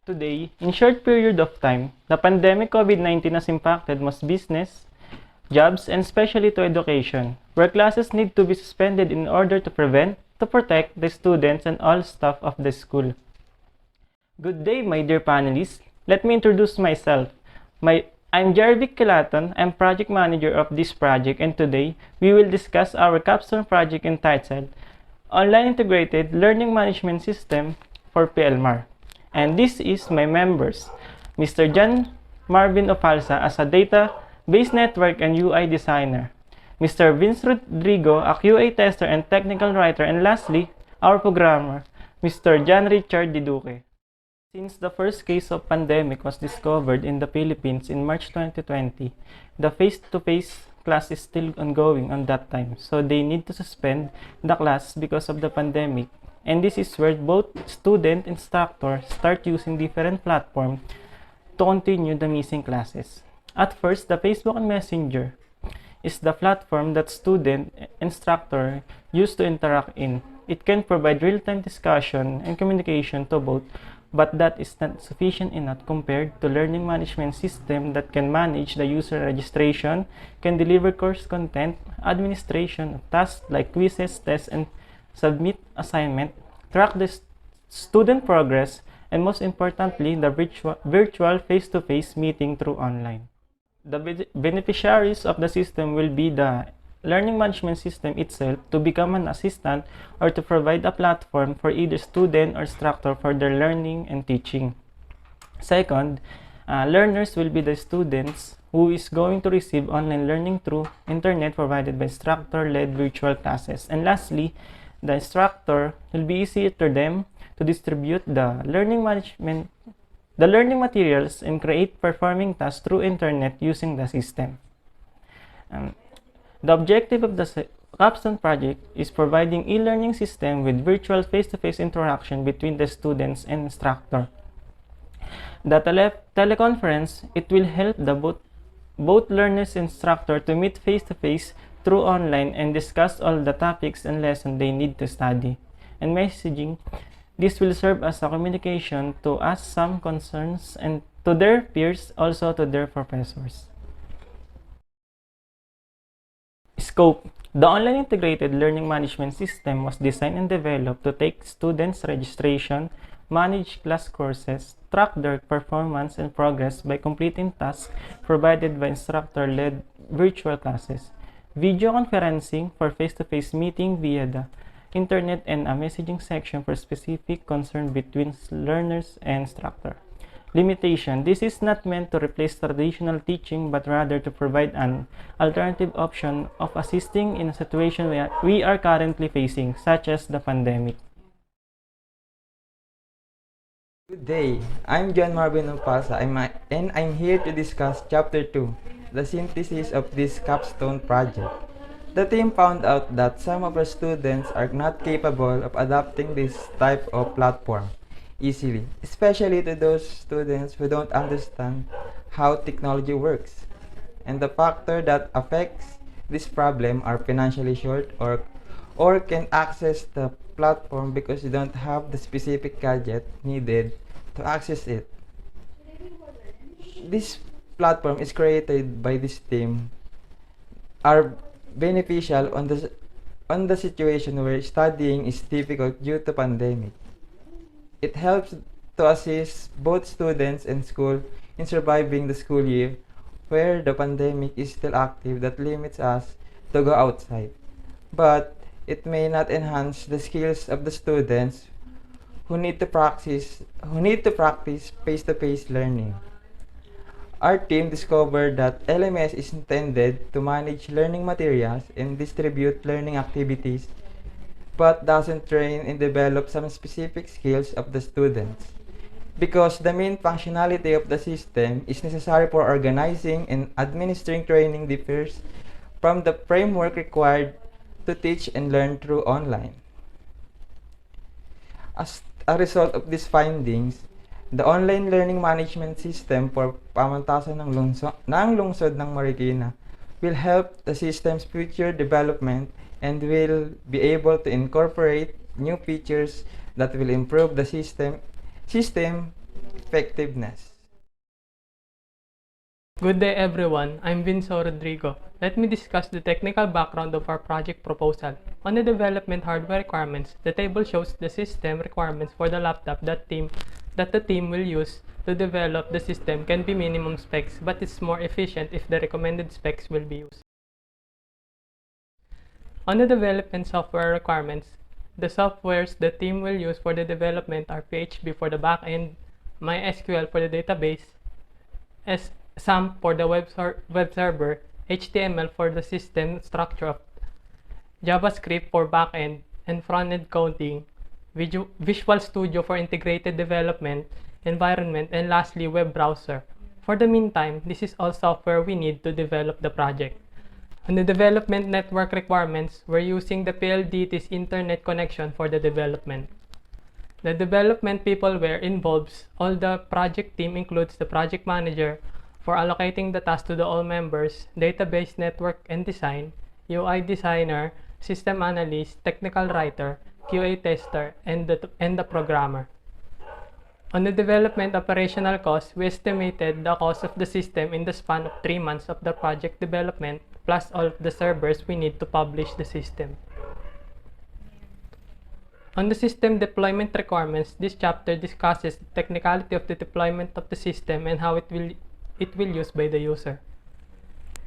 Today, in short period of time, the pandemic COVID-19 has impacted most business, jobs, and especially to education, where classes need to be suspended in order to protect the students and all staff of the school. Good day, my dear panelists. Let me introduce myself. I'm Jerevic Quilaton. I'm project manager of this project, and today we will discuss our Capstone project entitled Online Integrated Learning Management System for PLMar. And this is my members, Mr. Marvin Ofalsa as a database network and UI designer, Mr. Vince Rodrigo, a QA tester and technical writer, and lastly, our programmer, Mr. Richard Duque. Since the first case of pandemic was discovered in the Philippines in March 2020, the face-to-face class is still ongoing on that time, so they need to suspend the class because of the pandemic. And this is where both student and instructor start using different platforms to continue the missing classes. At first, the Facebook and Messenger is the platform that student and instructor use to interact in. It can provide real-time discussion and communication to both, but that is not sufficient enough compared to learning management system that can manage the user registration, can deliver course content, administration of tasks like quizzes, tests, and submit assignment, track the student progress, and most importantly, the virtual face-to-face meeting through online. The beneficiaries of the system will be the learning management system itself to become an assistant or to provide a platform for either student or instructor for their learning and teaching. Second, learners will be the students who is going to receive online learning through internet provided by instructor-led virtual classes. And lastly, the instructor will be easier to them to distribute the learning materials and create performing tasks through internet using the system. The objective of the Capstone project is providing e-learning system with virtual face-to-face interaction between the students and instructor. The teleconference, it will help both learners and instructor to meet face-to-face through online and discuss all the topics and lessons they need to study. And messaging, this will serve as a communication to ask some concerns and to their peers, also to their professors. Scope. The online integrated learning management system was designed and developed to take students' registration, manage class courses, track their performance and progress by completing tasks provided by instructor-led virtual classes, video conferencing for face-to-face meeting via the internet, and a messaging section for specific concern between learners and instructor. Limitation. This is not meant to replace traditional teaching but rather to provide an alternative option of assisting in a situation we are currently facing, such as the pandemic. Good day, I'm Marvin Ofalsa and I'm here to discuss Chapter 2, the synthesis of this Capstone project. The team found out that some of our students are not capable of adopting this type of platform easily, especially to those students who don't understand how technology works. And the factor that affects this problem are financially short or can access the platform because you don't have the specific gadget needed to access it. This platform is created by this team are beneficial on the situation where studying is difficult due to pandemic. It helps to assist both students and school in surviving the school year where the pandemic is still active that limits us to go outside. But it may not enhance the skills of the students who need to practice face-to-face learning. Our team discovered that LMS is intended to manage learning materials and distribute learning activities, but doesn't train and develop some specific skills of the students. Because the main functionality of the system is necessary for organizing and administering training differs from the framework required to teach and learn through online. As a result of these findings, the online learning management system for Pamantasan ng Lungsod ng Marikina will help the system's future development and will be able to incorporate new features that will improve the system effectiveness. Good day everyone, I'm Vince Rodrigo. Let me discuss the technical background of our project proposal. On the development hardware requirements, the table shows the system requirements for the laptop that the team will use to develop the system can be minimum specs, but it's more efficient if the recommended specs will be used. On the development software requirements, the softwares the team will use for the development are PHP for the backend, MySQL for the database, SAMP for the web server, HTML for the system structure, JavaScript for backend and frontend coding, Visual Studio for integrated development environment, and lastly, web browser. For the meantime, this is all software we need to develop the project. On the development network requirements, we're using the PLDT's internet connection for the development. The development peopleware involves all the project team includes the project manager for allocating the task to the all members, database network and design, UI designer, system analyst, technical writer, QA tester, and the programmer. On the development operational cost, we estimated the cost of the system in the span of 3 months of the project development plus all of the servers we need to publish the system. On the system deployment requirements, this chapter discusses the technicality of the deployment of the system and how it will use by the user.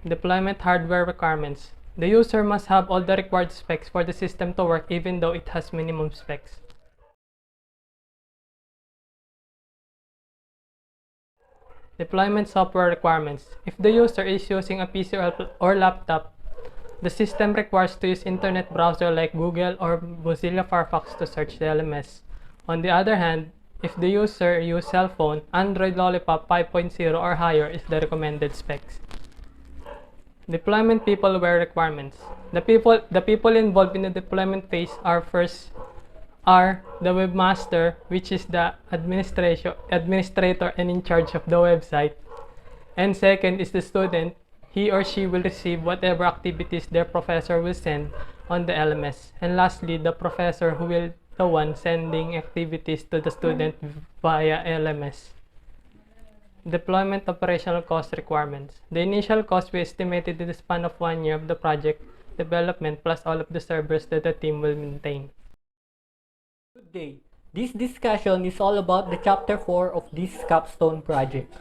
Deployment hardware requirements. The user must have all the required specs for the system to work even though it has minimum specs. Deployment software requirements. If the user is using a PC or laptop, the system requires to use internet browser like Google or Mozilla Firefox to search the LMS. On the other hand, if the user uses cell phone, Android Lollipop 5.0 or higher is the recommended specs. Deployment peopleware requirements. The people involved in the deployment phase are the webmaster, which is the administrator and in charge of the website. And second is the student. He or she will receive whatever activities their professor will send on the LMS. And lastly, the professor who will the one sending activities to the student via LMS. Deployment operational cost requirements. The initial cost we estimated in the span of 1 year of the project development plus all of the servers that the team will maintain. Good day. This discussion is all about the chapter 4 of this Capstone project.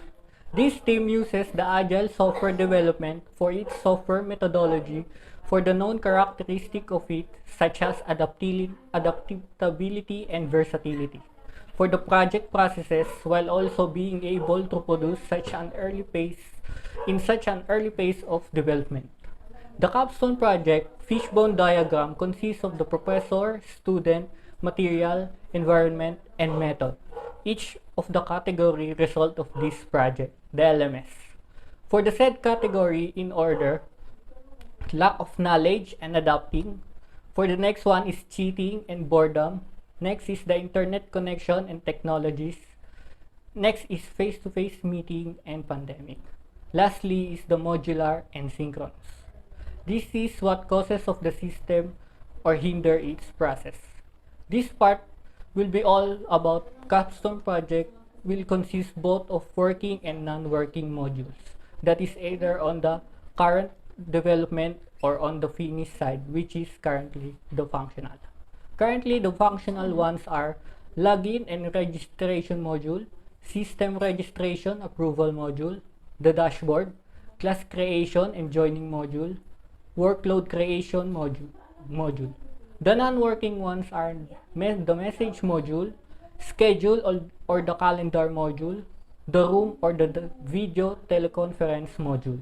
This team uses the agile software development for its software methodology for the known characteristic of it, such as adaptability and versatility, for the project processes while also being able to produce such an early phase of development. The Capstone project fishbone diagram consists of the professor, student, material, environment, and method, each of the category result of this project, the LMS. For the said category in order, lack of knowledge and adapting. For the next one is cheating and boredom. Next is the internet connection and technologies. Next is face-to-face meeting and pandemic. Lastly is the modular and synchronous. This is what causes of the system or hinder its process. This part will be all about Capstone project will consist both of working and non-working modules. That is either on the current development or on the finished side, which is currently the functional. Currently, the functional ones are login and registration module, system registration approval module, the dashboard, class creation and joining module, workload creation module. The non-working ones are the message module, schedule or the calendar module, the room or the video teleconference module.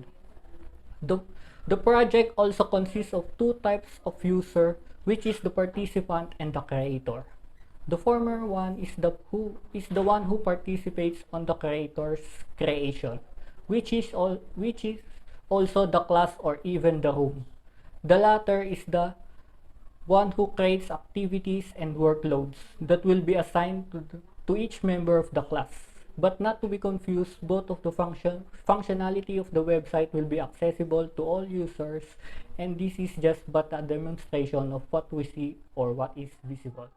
The project also consists of 2 types of user, which is the participant and the creator. The former one is the one who participates on the creator's creation, which is also the class or even the room. The latter is the one who creates activities and workloads that will be assigned to each member of the class. But not to be confused, both of the functionality of the website will be accessible to all users, and this is just but a demonstration of what we see or what is visible.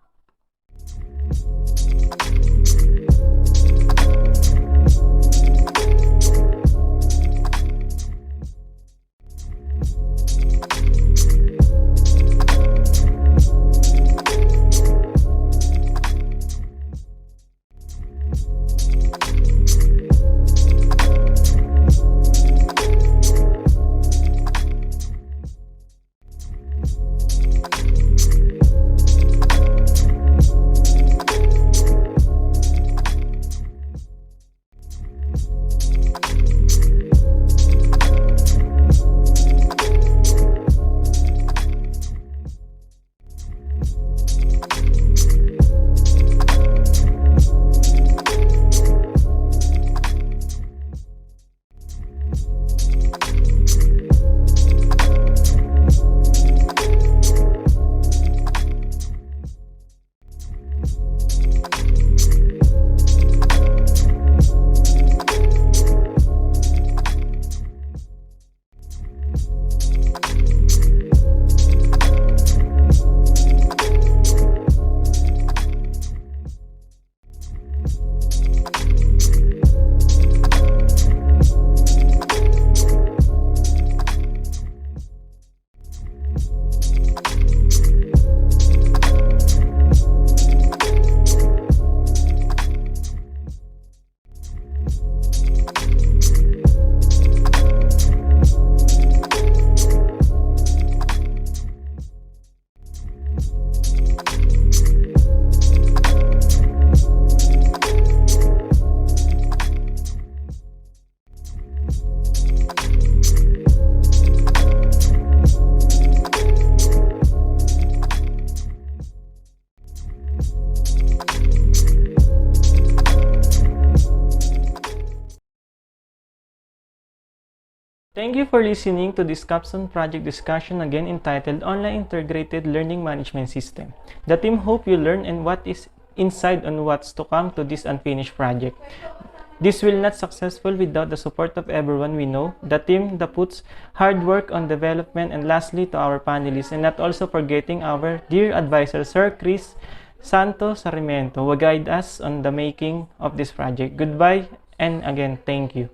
Thank you for listening to this Capstone project discussion again entitled Online Integrated Learning Management System. The team hope you learn and what is inside on what's to come to this unfinished project. This will not successful without the support of everyone we know, the team that puts hard work on development, and lastly to our panelists, and not also forgetting our dear advisor Sir Chris Santos Sarmiento, who guide us on the making of this project. Goodbye and again, thank you.